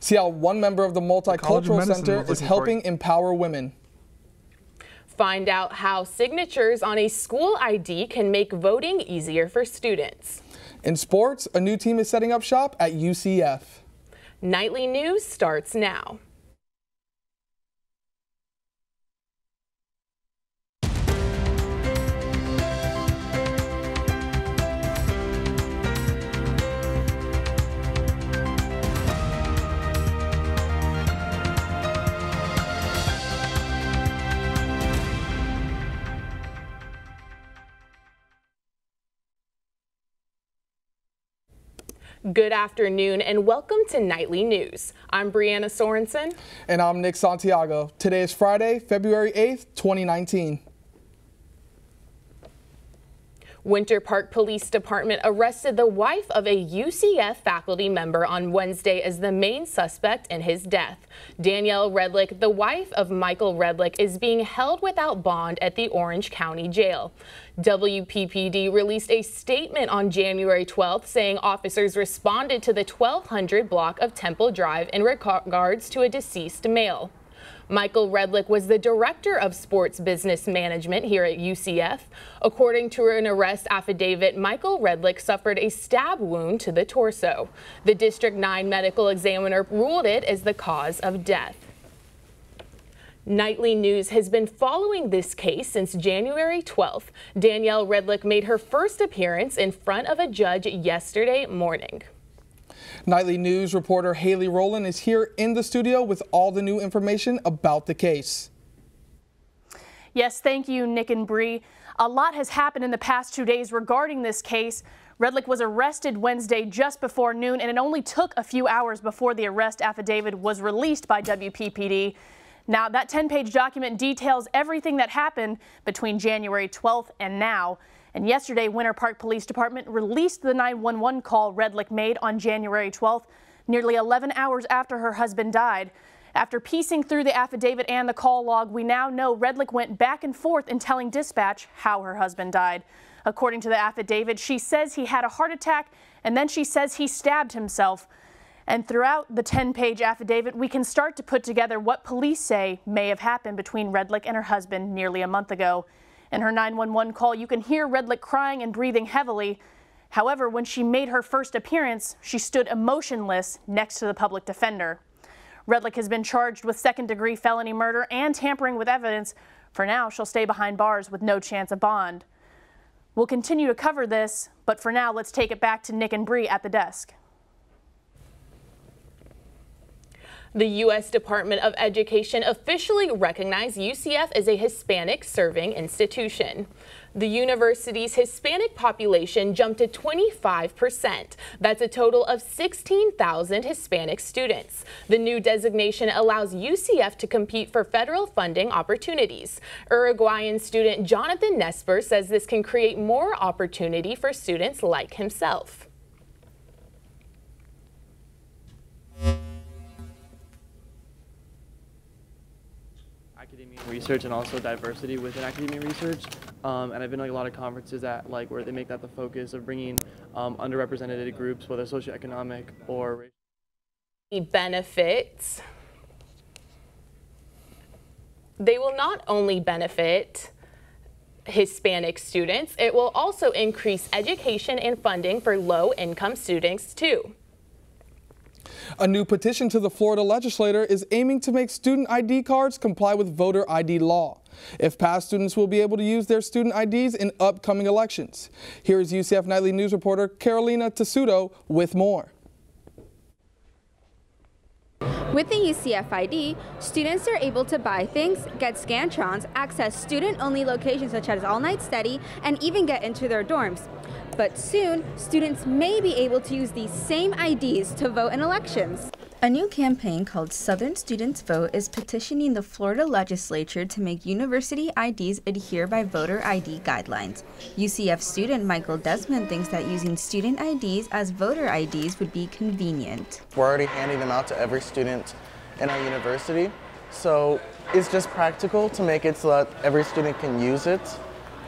See how one member of the Multicultural Center is helping empower women. Find out how signatures on a school ID can make voting easier for students. In sports, a new team is setting up shop at UCF. Nightly News starts now. Good afternoon and welcome to Nightly News. I'm Brianna Sorensen. And I'm Nick Santiago. Today is Friday, February 8th, 2019. Winter Park Police Department arrested the wife of a UCF faculty member on Wednesday as the main suspect in his death. Danielle Redlick, the wife of Micheal Redlick, is being held without bond at the Orange County Jail. WPPD released a statement on January 12th saying officers responded to the 1200 block of Temple Drive in regards to a deceased male. Micheal Redlick was the director of sports business management here at UCF. According to an arrest affidavit, Micheal Redlick suffered a stab wound to the torso. The District 9 medical examiner ruled it as the cause of death. Nightly News has been following this case since January 12th. Danielle Redlick made her first appearance in front of a judge yesterday morning. Nightly News reporter Haley Rowland is here in the studio with all the new information about the case. Yes, thank you, Nick and Bree. A lot has happened in the past 2 days regarding this case. Redlick was arrested Wednesday just before noon, and it only took a few hours before the arrest affidavit was released by WPPD. Now, that 10-page document details everything that happened between January 12th and now. And yesterday, Winter Park Police Department released the 911 call Redlick made on January 12th, nearly 11 hours after her husband died. After piecing through the affidavit and the call log, we now know Redlick went back and forth in telling dispatch how her husband died. According to the affidavit, she says he had a heart attack, and then she says he stabbed himself. And throughout the 10-page affidavit, we can start to put together what police say may have happened between Redlick and her husband nearly a month ago. In her 911 call, you can hear Redlick crying and breathing heavily. However, when she made her first appearance, she stood emotionless next to the public defender. Redlick has been charged with second-degree felony murder and tampering with evidence. For now, she'll stay behind bars with no chance of bond. We'll continue to cover this, but for now, let's take it back to Nick and Bree at the desk. The U.S. Department of Education officially recognized UCF as a Hispanic-serving institution. The university's Hispanic population jumped to 25%. That's a total of 16,000 Hispanic students. The new designation allows UCF to compete for federal funding opportunities. Uruguayan student Jonathan Nesper says this can create more opportunity for students like himself. Academia research and also diversity within academia research, and I've been to a lot of conferences that where they make that the focus of bringing underrepresented groups, whether socioeconomic or racial. Benefits. They will not only benefit Hispanic students, it will also increase education and funding for low-income students too. A new petition to the Florida legislature is aiming to make student ID cards comply with voter ID law. If passed, students will be able to use their student IDs in upcoming elections. Here is UCF Nightly News reporter Carolina Tessuto with more. With the UCF ID, students are able to buy things, get Scantrons, access student-only locations such as all-night study, and even get into their dorms. But soon, students may be able to use these same IDs to vote in elections. A new campaign called Southern Students Vote is petitioning the Florida legislature to make university IDs adhere by voter ID guidelines. UCF student Michael Desmond thinks that using student IDs as voter IDs would be convenient. We're already handing them out to every student in our university, so it's just practical to make it so that every student can use it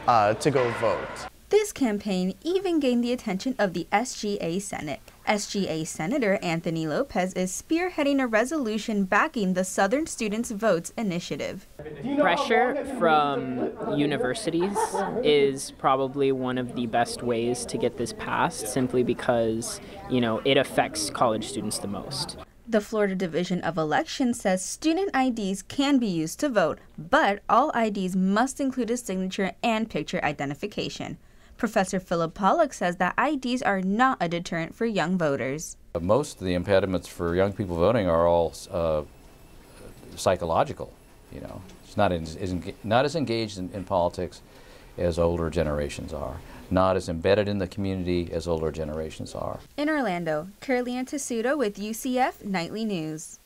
to go vote. This campaign even gained the attention of the SGA Senate. SGA Senator Anthony Lopez is spearheading a resolution backing the Southern Students Votes initiative. Pressure from universities is probably one of the best ways to get this passed, simply because, it affects college students the most. The Florida Division of Elections says student IDs can be used to vote, but all IDs must include a signature and picture identification. Professor Philip Pollock says that IDs are not a deterrent for young voters. Most of the impediments for young people voting are all psychological. It's not as engaged in politics as older generations are, not as embedded in the community as older generations are. In Orlando, Carly-Ann Tessuto with UCF Nightly News.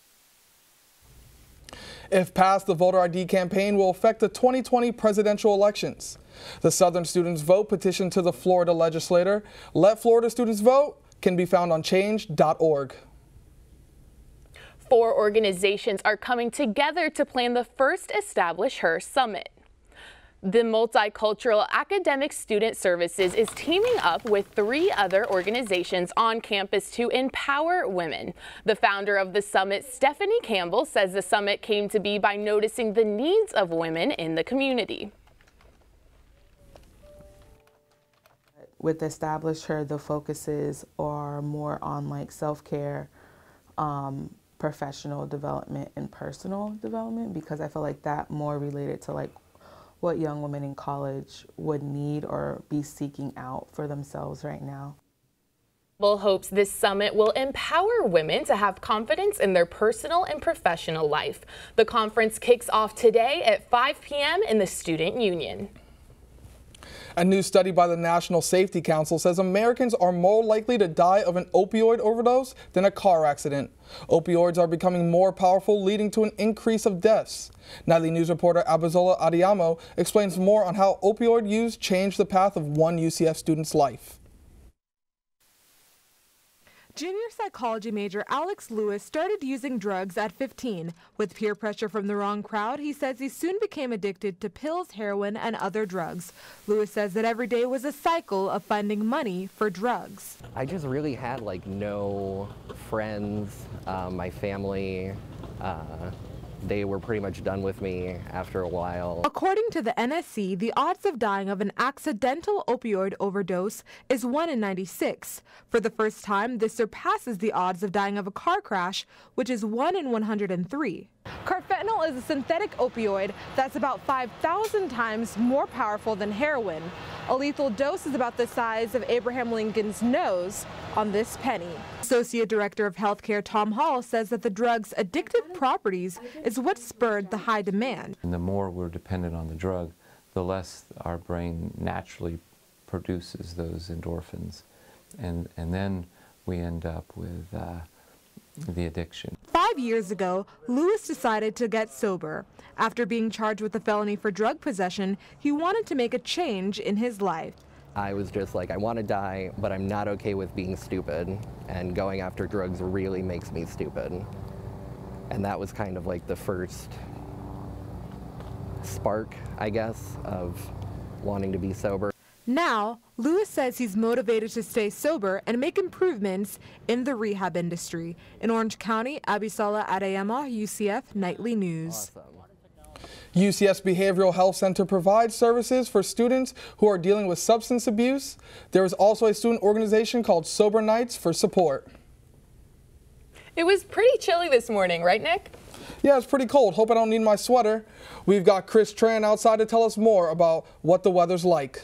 If passed, the voter ID campaign will affect the 2020 presidential elections. The Southern Students Vote petition to the Florida legislator, Let Florida Students Vote, can be found on change.org. 4 organizations are coming together to plan the first Establish Her Summit. The Multicultural Academic Student Services is teaming up with 3 other organizations on campus to empower women. The founder of the summit, Stephanie Campbell, says the summit came to be by noticing the needs of women in the community. With Establish Her, the focuses are more on self-care, professional development, and personal development, because I feel like that more related to what young women in college would need or be seeking out for themselves right now. Campbell hopes this summit will empower women to have confidence in their personal and professional life. The conference kicks off today at 5 p.m. in the Student Union. A new study by the National Safety Council says Americans are more likely to die of an opioid overdose than a car accident. Opioids are becoming more powerful, leading to an increase of deaths. Nightly News reporter Abizola Adiamo explains more on how opioid use changed the path of one UCF student's life. Junior psychology major Alex Lewis started using drugs at 15. With peer pressure from the wrong crowd, he says he soon became addicted to pills, heroin, and other drugs. Lewis says that every day was a cycle of finding money for drugs. I just really had no friends, my family, they were pretty much done with me after a while. According to the NSC, the odds of dying of an accidental opioid overdose is 1 in 96. For the first time, this surpasses the odds of dying of a car crash, which is 1 in 103. Carfentanil is a synthetic opioid that's about 5,000 times more powerful than heroin. A lethal dose is about the size of Abraham Lincoln's nose on this penny. Associate Director of Healthcare Tom Hall says that the drug's addictive properties is what spurred the high demand. And the more we're dependent on the drug, the less our brain naturally produces those endorphins. And then we end up with the addiction. 5 years ago, Lewis decided to get sober. After being charged with a felony for drug possession, he wanted to make a change in his life. I was just I want to die, but I'm not okay with being stupid, and going after drugs really makes me stupid. And that was kind of the first spark, I guess, of wanting to be sober. Now, Lewis says he's motivated to stay sober and make improvements in the rehab industry. In Orange County, Abisola Adeyemo, UCF Nightly News. Awesome. UCF's Behavioral Health Center provides services for students who are dealing with substance abuse. There is also a student organization called Sober Nights for support. It was pretty chilly this morning, right, Nick? Yeah, it's pretty cold. Hope I don't need my sweater. We've got Chris Tran outside to tell us more about what the weather's like.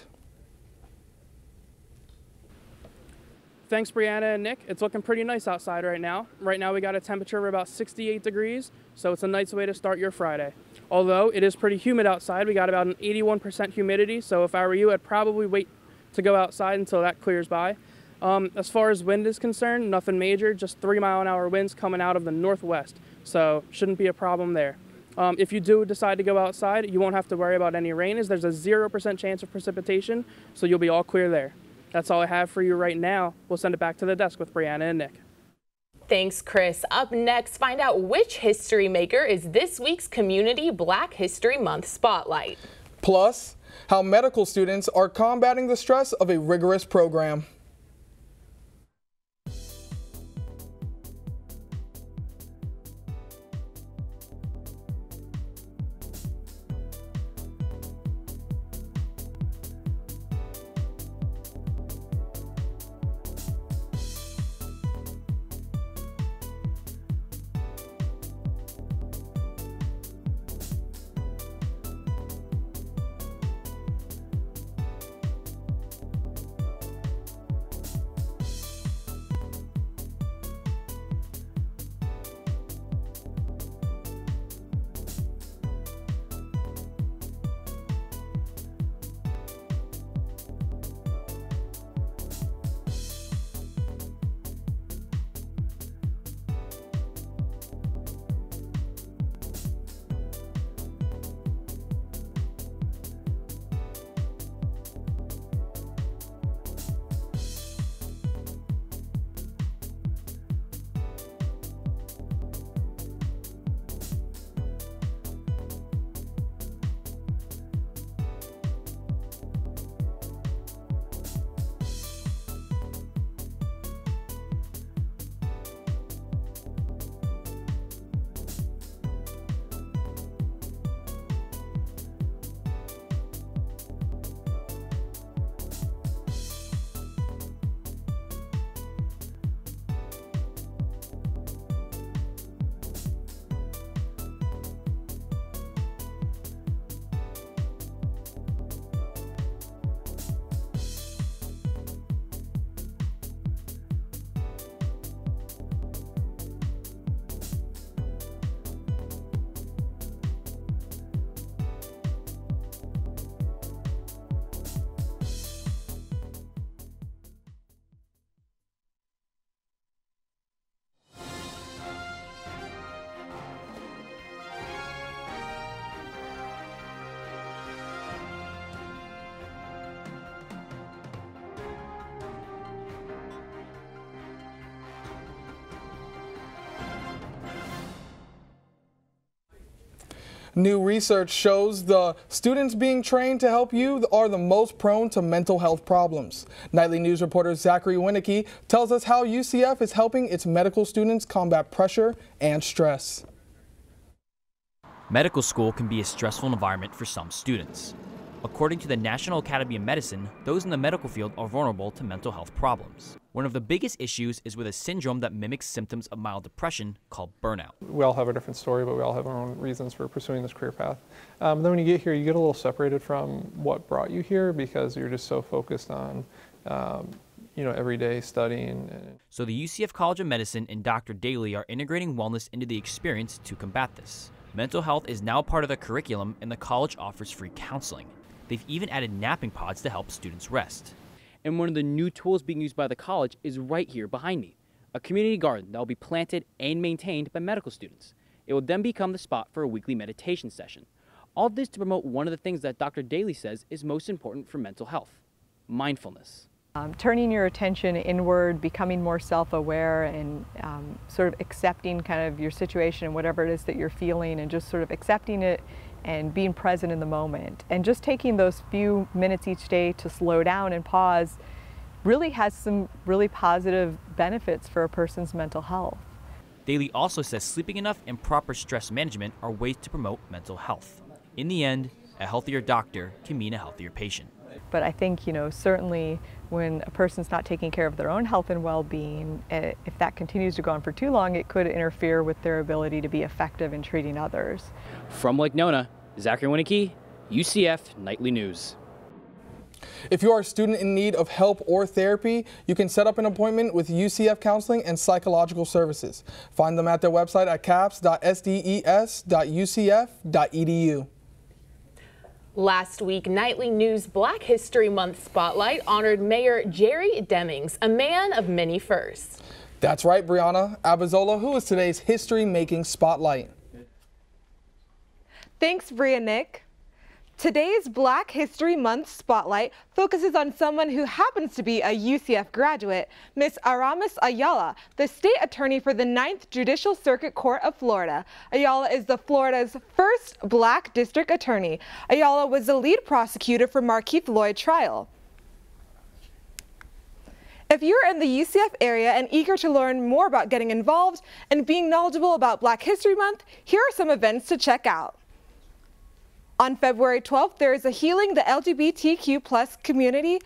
Thanks, Brianna and Nick. It's looking pretty nice outside right now. Right now we got a temperature of about 68 degrees, so it's a nice way to start your Friday. Although it is pretty humid outside, we got about an 81% humidity, so if I were you, I'd probably wait to go outside until that clears by. As far as wind is concerned, nothing major, just 3-mile-an-hour winds coming out of the northwest, so shouldn't be a problem there. If you do decide to go outside, you won't have to worry about any rain, as there's a 0% chance of precipitation, so you'll be all clear there. That's all I have for you right now. We'll send it back to the desk with Brianna and Nick. Thanks, Chris. Up next, find out which history maker is this week's Community Black History Month Spotlight. Plus, how medical students are combating the stress of a rigorous program. New research shows the students being trained to help you are the most prone to mental health problems. Nightly News reporter Zachary Winicky tells us how UCF is helping its medical students combat pressure and stress. Medical school can be a stressful environment for some students. According to the National Academy of Medicine, those in the medical field are vulnerable to mental health problems. One of the biggest issues is with a syndrome that mimics symptoms of mild depression called burnout. We all have a different story, but we all have our own reasons for pursuing this career path. Then when you get here, you get a little separated from what brought you here because you're just so focused on every day studying. So the UCF College of Medicine and Dr. Daly are integrating wellness into the experience to combat this. Mental health is now part of the curriculum, and the college offers free counseling. They've even added napping pods to help students rest. And one of the new tools being used by the college is right here behind me, a community garden that will be planted and maintained by medical students. It will then become the spot for a weekly meditation session. All this to promote one of the things that Dr. Daly says is most important for mental health: mindfulness. Turning your attention inward, becoming more self-aware, and sort of accepting kind of your situation and whatever it is that you're feeling, and just sort of accepting it and being present in the moment. And just taking those few minutes each day to slow down and pause really has some really positive benefits for a person's mental health. Daly also says sleeping enough and proper stress management are ways to promote mental health. In the end, a healthier doctor can mean a healthier patient. But I think, certainly when a person's not taking care of their own health and well-being, if that continues to go on for too long, it could interfere with their ability to be effective in treating others. From Lake Nona, Zachary Winicky, UCF Nightly News. If you are a student in need of help or therapy, you can set up an appointment with UCF Counseling and Psychological Services. Find them at their website at caps.sdes.ucf.edu. Last week, Nightly News Black History Month Spotlight honored Mayor Jerry Demings, a man of many firsts. That's right, Brianna Abazola, who is today's history-making spotlight. Thanks, Bria Nick. Today's Black History Month Spotlight focuses on someone who happens to be a UCF graduate, Miss Aramis Ayala, the state attorney for the 9th Judicial Circuit Court of Florida. Ayala is the Florida's first black district attorney. Ayala was the lead prosecutor for Markeith Lloyd trial. If you're in the UCF area and eager to learn more about getting involved and being knowledgeable about Black History Month, here are some events to check out. On February 12th, there is a Healing the LGBTQ+ Community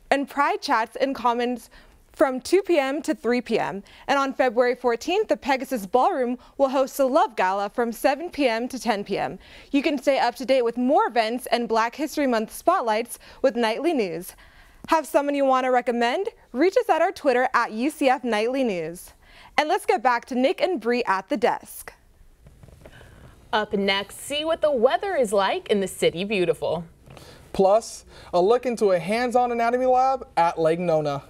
and Pride Chats in Commons from 2 p.m. to 3 p.m. And on February 14th, the Pegasus Ballroom will host a Love Gala from 7 p.m. to 10 p.m. You can stay up to date with more events and Black History Month spotlights with Nightly News. Have someone you want to recommend? Reach us at our Twitter at UCF Nightly News. And let's get back to Nick and Bree at the desk. Up next, see what the weather is like in the City Beautiful. Plus, a look into a hands-on anatomy lab at Lake Nona.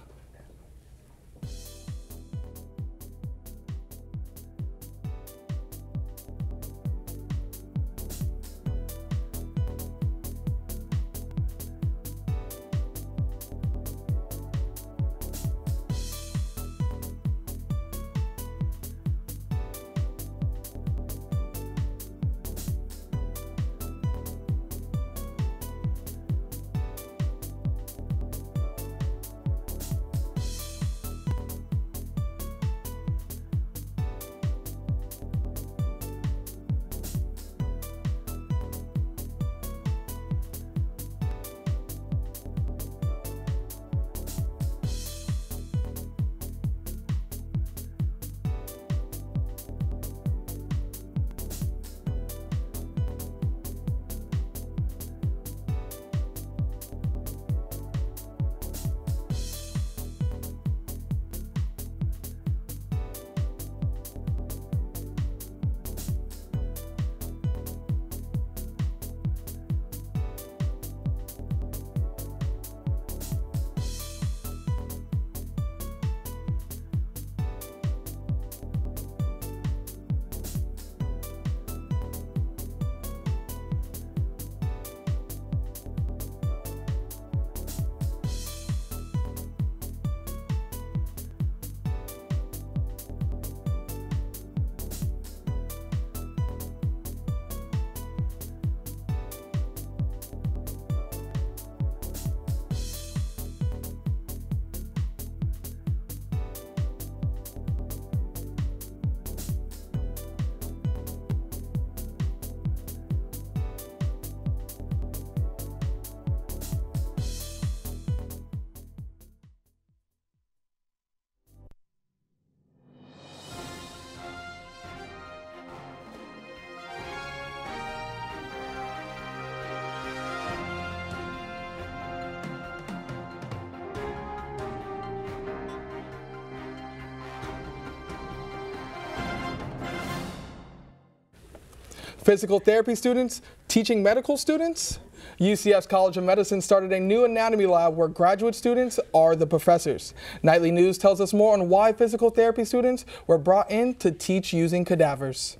Physical therapy students teaching medical students? UCF's College of Medicine started a new anatomy lab where graduate students are the professors. Nightly News tells us more on why physical therapy students were brought in to teach using cadavers.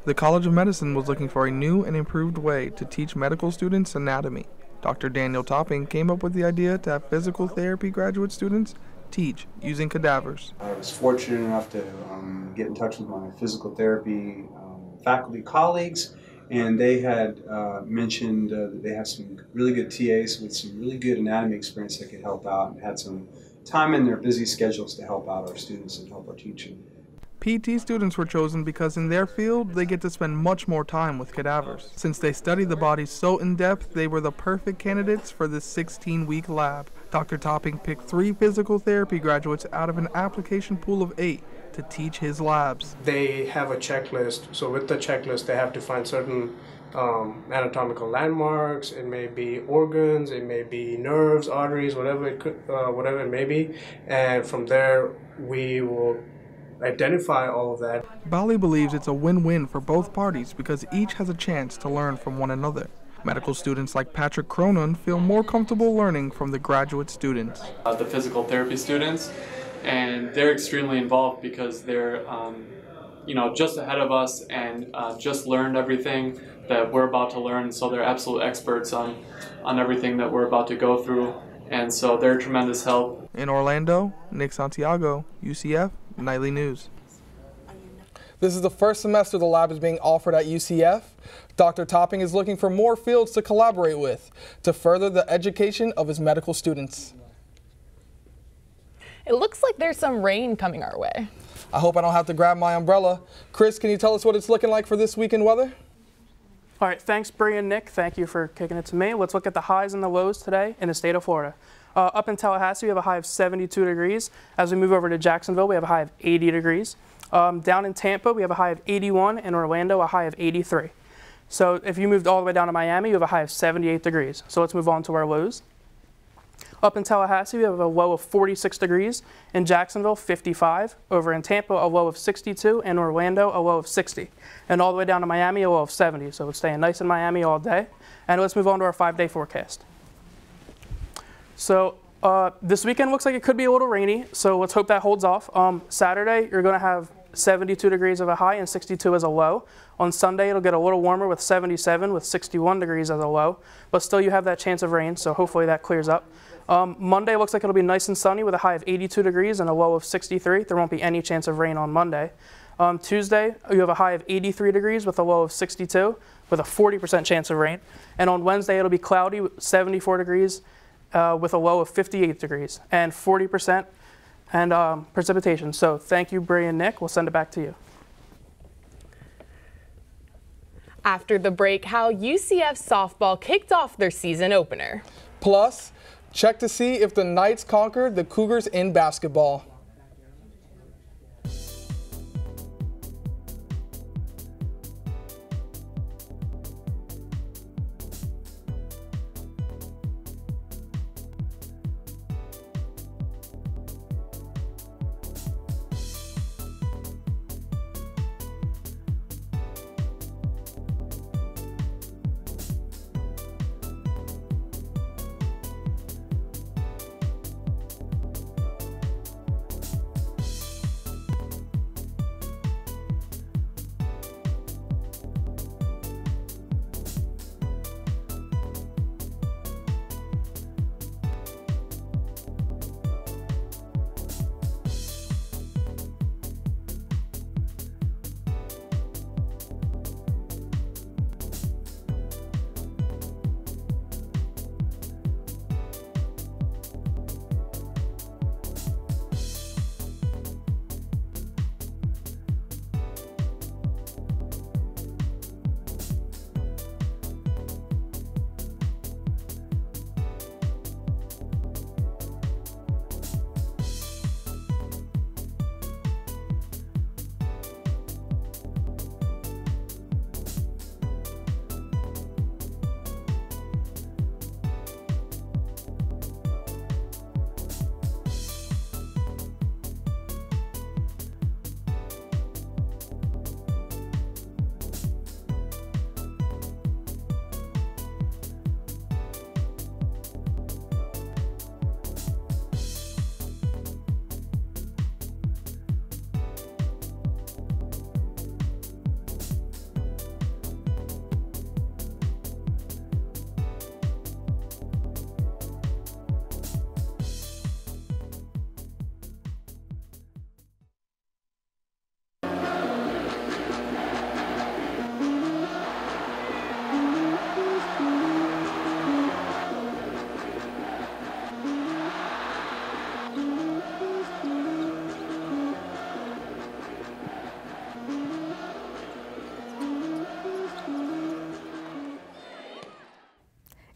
The College of Medicine was looking for a new and improved way to teach medical students anatomy. Dr. Daniel Topping came up with the idea to have physical therapy graduate students teach using cadavers. I was fortunate enough to get in touch with my physical therapy faculty colleagues, and they had mentioned that they have some really good TAs with some really good anatomy experience that could help out, and had some time in their busy schedules to help out our students and help our teaching. PT students were chosen because in their field, they get to spend much more time with cadavers. Since they study the body so in depth, they were the perfect candidates for this 16-week lab. Dr. Topping picked 3 physical therapy graduates out of an application pool of 8 to teach his labs. They have a checklist, so with the checklist they have to find certain anatomical landmarks. It may be organs, it may be nerves, arteries, whatever it may be, and from there we will identify all of that. Bali believes it's a win-win for both parties because each has a chance to learn from one another. Medical students like Patrick Cronin feel more comfortable learning from the graduate students. The physical therapy students, and they're extremely involved because they're just ahead of us and just learned everything that we're about to learn, so they're absolute experts on everything that we're about to go through, and so they're tremendous help. In Orlando, Nick Santiago, UCF Nightly News. This is the first semester the lab is being offered at UCF. Dr. Topping is looking for more fields to collaborate with to further the education of his medical students. It looks like there's some rain coming our way. I hope I don't have to grab my umbrella. Chris, can you tell us what it's looking like for this weekend weather? All right, thanks Bree and Nick. Thank you for kicking it to me. Let's look at the highs and the lows today in the state of Florida. Up in Tallahassee, we have a high of 72 degrees. As we move over to Jacksonville, we have a high of 80 degrees. Down in Tampa, we have a high of 81, and Orlando, a high of 83. So if you moved all the way down to Miami, you have a high of 78 degrees. So let's move on to our lows. Up in Tallahassee, we have a low of 46 degrees. In Jacksonville, 55. Over in Tampa, a low of 62. And Orlando, a low of 60. And all the way down to Miami, a low of 70. So it's staying nice in Miami all day. And let's move on to our 5-day forecast. So this weekend looks like it could be a little rainy, so let's hope that holds off. Saturday, you're going to have 72 degrees of a high and 62 as a low. On Sunday, it'll get a little warmer with 77 with 61 degrees as a low, but still you have that chance of rain, so hopefully that clears up. Monday looks like it'll be nice and sunny with a high of 82 degrees and a low of 63. There won't be any chance of rain on Monday. Tuesday, you have a high of 83 degrees with a low of 62 with a 40% chance of rain. And on Wednesday, it'll be cloudy with 74 degrees with a low of 58 degrees and 40% and precipitation. So thank you, Bree and Nick. We'll send it back to you. After the break, how UCF softball kicked off their season opener. Plus, check to see if the Knights conquered the Cougars in basketball.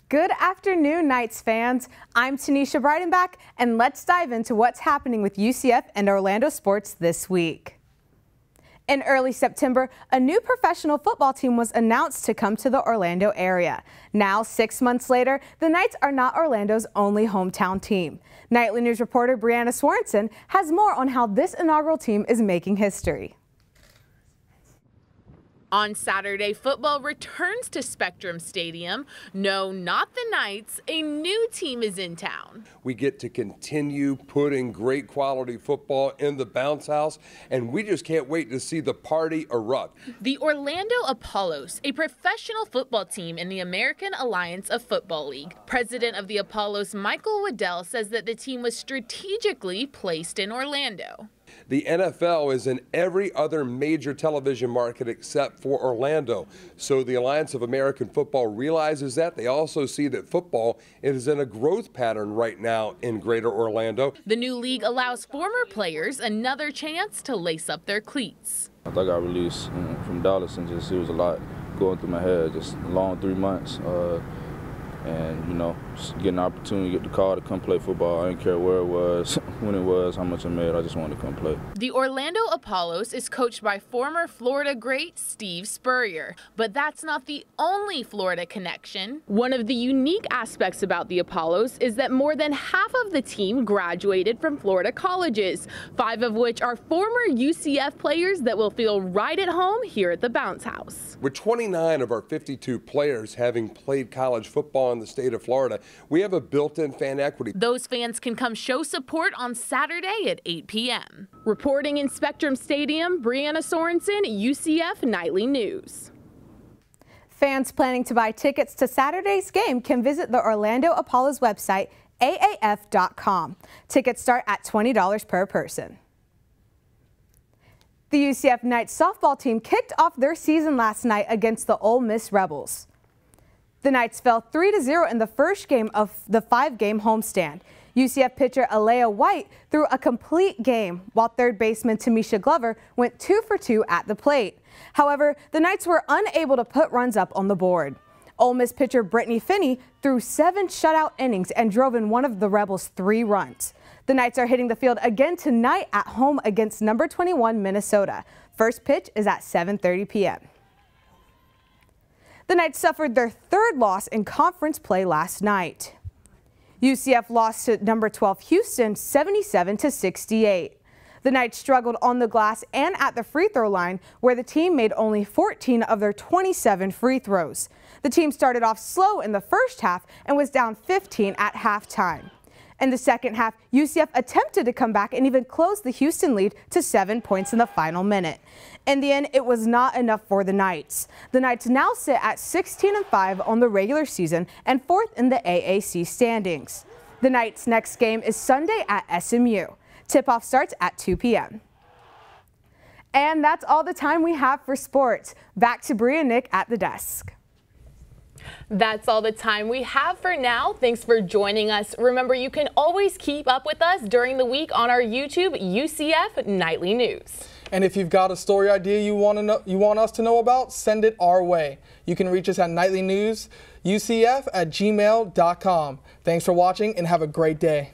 Good afternoon, Knights fans. I'm Tanisha Breidenbach, and let's dive into what's happening with UCF and Orlando sports this week. In early September, a new professional football team was announced to come to the Orlando area. Now, 6 months later, the Knights are not Orlando's only hometown team. Nightly News reporter Brianna Swanson has more on how this inaugural team is making history. On Saturday, football returns to Spectrum Stadium. No, not the Knights. A new team is in town. We get to continue putting great quality football in the bounce house, and we just can't wait to see the party erupt. The Orlando Apollos, a professional football team in the American Alliance of Football League. President of the Apollos, Michael Waddell, says that the team was strategically placed in Orlando. The NFL is in every other major television market except for Orlando. So the Alliance of American Football realizes that. They also see that football is in a growth pattern right now in Greater Orlando. The new league allows former players another chance to lace up their cleats. I got released from Dallas and just it was a lot going through my head, just a long 3 months. And, you know, just getting an opportunity to get the call to come play football. I didn't care where it was, when it was, how much I made. I just wanted to come play. The Orlando Apollos is coached by former Florida great Steve Spurrier. But that's not the only Florida connection. One of the unique aspects about the Apollos is that more than half of the team graduated from Florida colleges, 5 of which are former UCF players that will feel right at home here at the Bounce House. With 29 of our 52 players having played college football in the state of Florida, we have a built-in fan equity. Those fans can come show support on Saturday at 8 p.m. Reporting in Spectrum Stadium, Brianna Sorensen, UCF Nightly News. Fans planning to buy tickets to Saturday's game can visit the Orlando Apollos website, aaf.com. Tickets start at $20 per person. The UCF Knights softball team kicked off their season last night against the Ole Miss Rebels. The Knights fell 3-0 in the first game of the 5-game homestand. UCF pitcher Alea White threw a complete game, while third baseman Tamisha Glover went 2 for 2 at the plate. However, the Knights were unable to put runs up on the board. Ole Miss pitcher Brittany Finney threw 7 shutout innings and drove in one of the Rebels' 3 runs. The Knights are hitting the field again tonight at home against number 21 Minnesota. First pitch is at 7:30 p.m. The Knights suffered their 3rd loss in conference play last night. UCF lost to number 12 Houston 77-68. The Knights struggled on the glass and at the free throw line, where the team made only 14 of their 27 free throws. The team started off slow in the first half and was down 15 at halftime. In the second half, UCF attempted to come back and even close the Houston lead to 7 points in the final minute. In the end, it was not enough for the Knights. The Knights now sit at 16-5 on the regular season and 4th in the AAC standings. The Knights' next game is Sunday at SMU. Tip-off starts at 2 p.m. And that's all the time we have for sports. Back to Bree and Nick at the desk. That's all the time we have for now. Thanks for joining us. Remember, you can always keep up with us during the week on our YouTube, UCF Nightly News. And if you've got a story idea you want us to know about, send it our way. You can reach us at nightlynewsucf@gmail.com. Thanks for watching and have a great day.